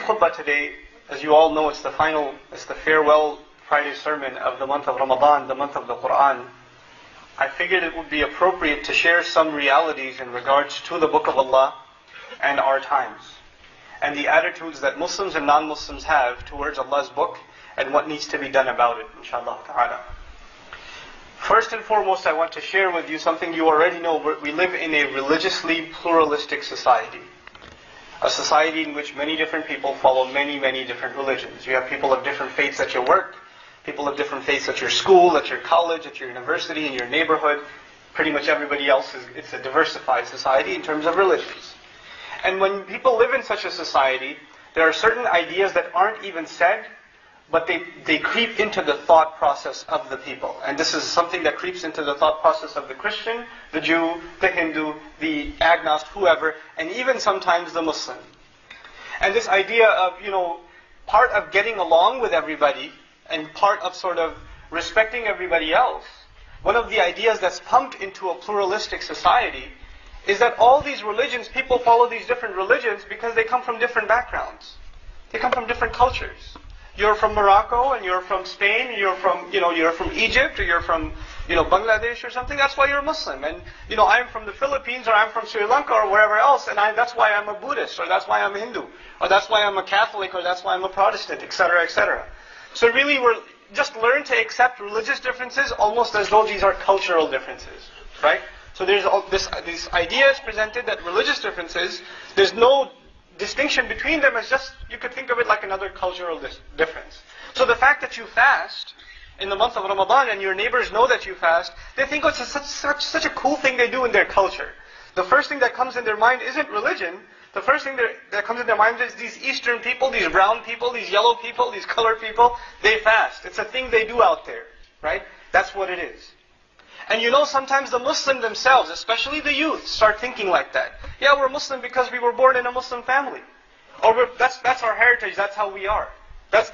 khutbah today, as you all know, it's the farewell Friday sermon of the month of Ramadan, the month of the Quran. I figured it would be appropriate to share some realities in regards to the Book of Allah and our times, and the attitudes that Muslims and non-Muslims have towards Allah's book and what needs to be done about it, inshallah ta'ala. First and foremost, I want to share with you something you already know. We live in a religiously pluralistic society. A society in which many different people follow many, many different religions. You have people of different faiths at your work, people of different faiths at your school, at your college, at your university, in your neighborhood. Pretty much everybody else it's a diversified society in terms of religions. And when people live in such a society, there are certain ideas that aren't even said, but they creep into the thought process of the people. And this is something that creeps into the thought process of the Christian, the Jew, the Hindu, the agnostic, whoever, and even sometimes the Muslim. And this idea of, part of getting along with everybody and part of sort of respecting everybody else, one of the ideas that's pumped into a pluralistic society is that all these religions, people follow these different religions because they come from different backgrounds. They come from different cultures. You're from Morocco, and you're from Spain, and you're from Egypt, or you're from, Bangladesh or something. That's why you're a Muslim. And, I'm from the Philippines, or I'm from Sri Lanka, or wherever else, and that's why I'm a Buddhist, or that's why I'm a Hindu, or that's why I'm a Catholic, or that's why I'm a Protestant, etc., etc. So really, we're just learn to accept religious differences almost as though these are cultural differences, right? So there's this idea is presented that religious differences, there's no distinction between them, is just, you could think of it like another cultural difference. So the fact that you fast in the month of Ramadan and your neighbors know that you fast, they think it's such a cool thing they do in their culture. The first thing that comes in their mind isn't religion. The first thing that comes in their mind is these Eastern people, these brown people, these yellow people, these colored people, they fast. It's a thing they do out there, right? That's what it is. And sometimes the Muslim themselves, especially the youth, start thinking like that. Yeah, we're Muslim because we were born in a Muslim family. Or that's our heritage, that's how we are.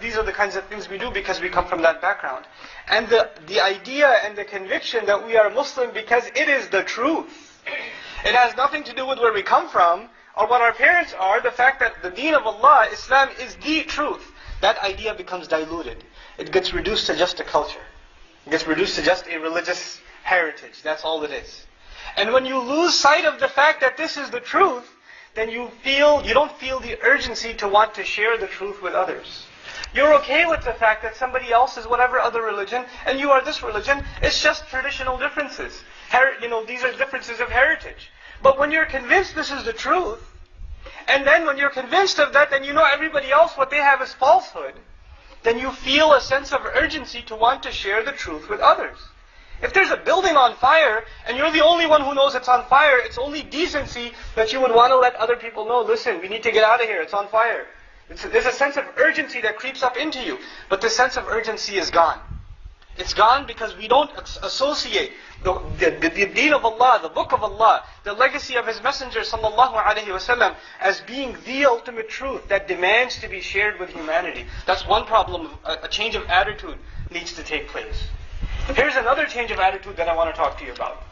These are the kinds of things we do because we come from that background. And the idea and the conviction that we are Muslim because it is the truth. It has nothing to do with where we come from or what our parents are. The fact that the deen of Allah, Islam, is the truth. That idea becomes diluted. It gets reduced to just a culture. It gets reduced to just a religious heritage. That's all it is. And when you lose sight of the fact that this is the truth, then you don't feel the urgency to want to share the truth with others. You're okay with the fact that somebody else is whatever other religion, and you are this religion. It's just traditional differences. These are differences of heritage. But when you're convinced this is the truth, and then when you're convinced of that, then everybody else, what they have is falsehood, then you feel a sense of urgency to want to share the truth with others. If there's a building on fire, and you're the only one who knows it's on fire, it's only decency that you would want to let other people know, listen, we need to get out of here, it's on fire. There's a sense of urgency that creeps up into you. But the sense of urgency is gone. It's gone because we don't associate the deen of Allah, the book of Allah, the legacy of His Messenger sallallahu alaihi wasallam as being the ultimate truth that demands to be shared with humanity. That's one problem. A change of attitude needs to take place. Here's another change of attitude that I want to talk to you about.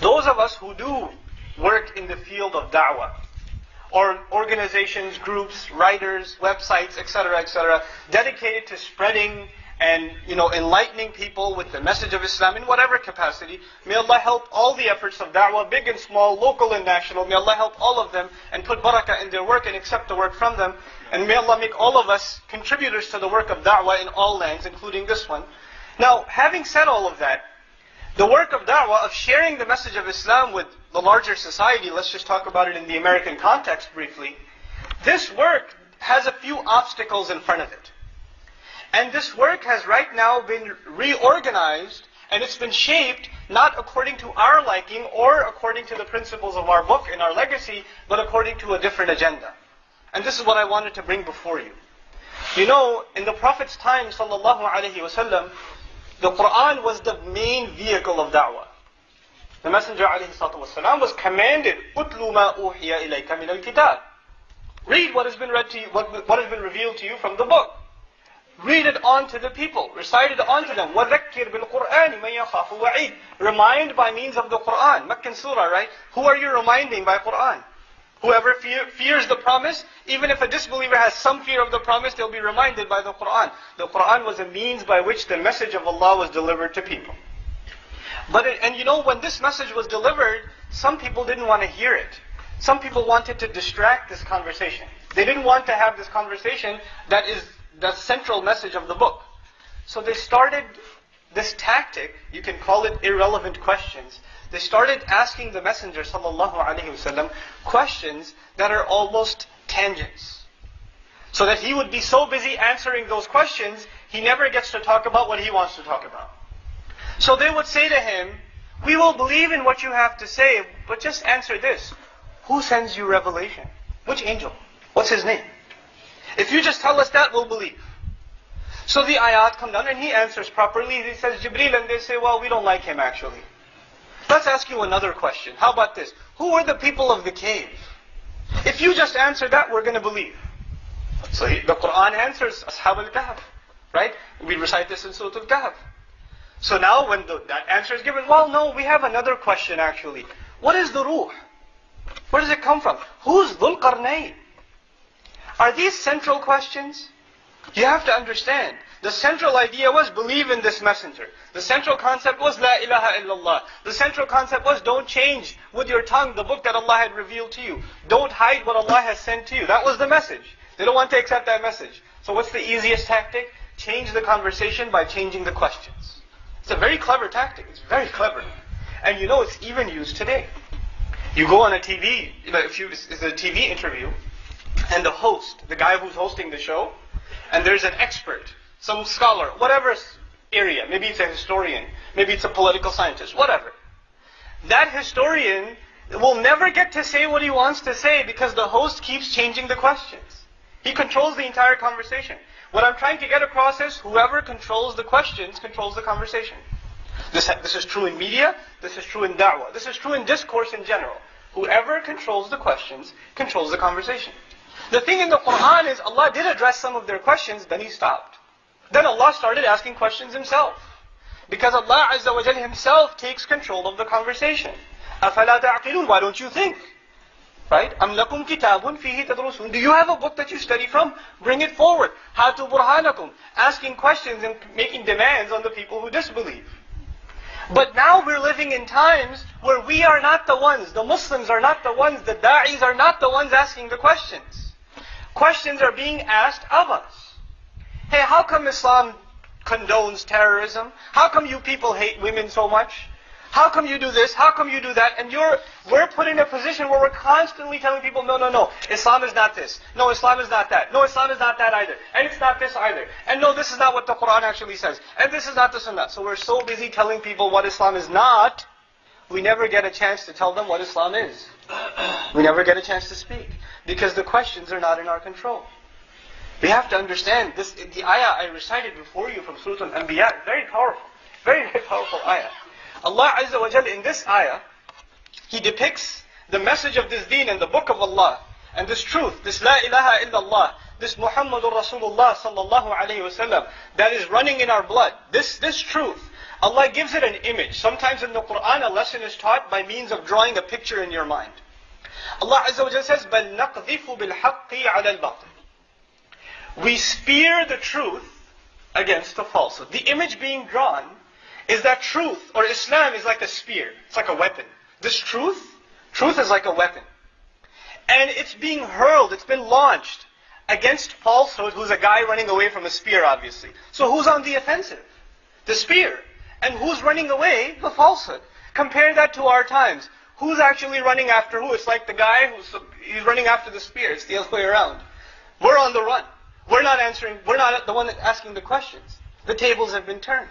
Those of us who do work in the field of da'wah, or organizations, groups, writers, websites, etc., dedicated to spreading and enlightening people with the message of Islam in whatever capacity, may Allah help all the efforts of da'wah, big and small, local and national. May Allah help all of them and put barakah in their work and accept the work from them. And may Allah make all of us contributors to the work of da'wah in all lands, including this one. Now, having said all of that, the work of da'wah, of sharing the message of Islam with the larger society, let's just talk about it in the American context briefly, this work has a few obstacles in front of it. And this work has right now been reorganized, and it's been shaped not according to our liking or according to the principles of our book and our legacy, but according to a different agenda. And this is what I wanted to bring before you. In the Prophet's time, sallallahu alaihi wasallam, the Quran was the main vehicle of da'wah. The Messenger ﷺ was commanded, "Utlu ma uhiya ilayka min al-kitab." Read what has been read to you, what has been revealed to you from the book. Read it on to the people. Recite it on to them. وَذَكِّرْ بِالْقُرْآنِ مَنْ يَخَافُ وَعِيدٍ. Remind by means of the Quran. Meccan surah, right? Who are you reminding by Quran? Whoever fears the promise, even if a disbeliever has some fear of the promise, they'll be reminded by the Qur'an. The Qur'an was a means by which the message of Allah was delivered to people. And you know, when this message was delivered, some people didn't want to hear it. Some people wanted to distract this conversation. They didn't want to have this conversation that is the central message of the book. So they started this tactic, you can call it irrelevant questions. They started asking the Messenger ﷺ questions that are almost tangents. So that he would be so busy answering those questions, he never gets to talk about what he wants to talk about. So they would say to him, we will believe in what you have to say, but just answer this. Who sends you revelation? Which angel? What's his name? If you just tell us that, we'll believe. So the ayat come down and he answers properly. He says, Jibreel, and they say, well, we don't like him actually. Let's ask you another question. How about this? Who were the people of the cave? If you just answer that, we're going to believe. So the Qur'an answers, Ashab al-Kahf. Right? We recite this in Surah al-Kahf. So now when that answer is given, well, no, we have another question actually. What is the ruh? Where does it come from? Who's Dhul Qarnayn? Are these central questions? You have to understand. The central idea was believe in this messenger. The central concept was La ilaha illallah. The central concept was don't change with your tongue the book that Allah had revealed to you. Don't hide what Allah has sent to you. That was the message. They don't want to accept that message. So what's the easiest tactic? Change the conversation by changing the questions. It's a very clever tactic. It's very clever. And you know it's even used today. You go on a TV, it's a TV interview, and the host, the guy who's hosting the show, and there's an expert, some scholar, whatever area, maybe it's a historian, maybe it's a political scientist, whatever. That historian will never get to say what he wants to say because the host keeps changing the questions. He controls the entire conversation. What I'm trying to get across is whoever controls the questions controls the conversation. This is true in media, this is true in da'wah, this is true in discourse in general. Whoever controls the questions controls the conversation. The thing in the Qur'an is Allah did address some of their questions, then He stopped. Then Allah started asking questions Himself. Because Allah Azza wa Jalla Himself takes control of the conversation. أَفَلَا تَعْقِلُونَ? Why don't you think? Right? أَمْ لَكُمْ كِتَابٌ فِيهِ تَدْرُسُونَ? Do you have a book that you study from? Bring it forward. هَاتُوا بُرْهَانَكُمْ? Asking questions and making demands on the people who disbelieve. But now we're living in times where we are not the ones, the Muslims are not the ones, the da'is are not the ones asking the questions. Questions are being asked of us. Hey, how come Islam condones terrorism? How come you people hate women so much? How come you do this? How come you do that? And we're put in a position where we're constantly telling people, no, Islam is not this. No, Islam is not that. No, Islam is not that either. And it's not this either. And no, this is not what the Qur'an actually says. And this is not the Sunnah. So we're so busy telling people what Islam is not, we never get a chance to tell them what Islam is. We never get a chance to speak. Because the questions are not in our control. We have to understand this. The ayah I recited before you from Surah Al-Anbiya, very powerful. Very, very powerful ayah. Allah Azza wa Jalla in this ayah, He depicts the message of this deen and the book of Allah, and this truth, this La ilaha illallah, this Muhammadur Rasulullah sallallahu alayhi wasallam, that is running in our blood. This truth, Allah gives it an image. Sometimes in the Qur'an, a lesson is taught by means of drawing a picture in your mind. Allah Azza wa Jalla says, بَلْ نَقْذِفُ بِالْحَقِّ عَلَى الْبَاطِلِ. We spear the truth against the falsehood. The image being drawn is that truth, or Islam is like a spear. It's like a weapon. This truth is like a weapon. And it's being hurled, it's been launched against falsehood, who's a guy running away from a spear, obviously. So who's on the offensive? The spear. And who's running away? The falsehood. Compare that to our times. Who's actually running after who? It's like the guy he's running after the spear. It's the other way around. We're on the run. We're not the one asking the questions. The tables have been turned.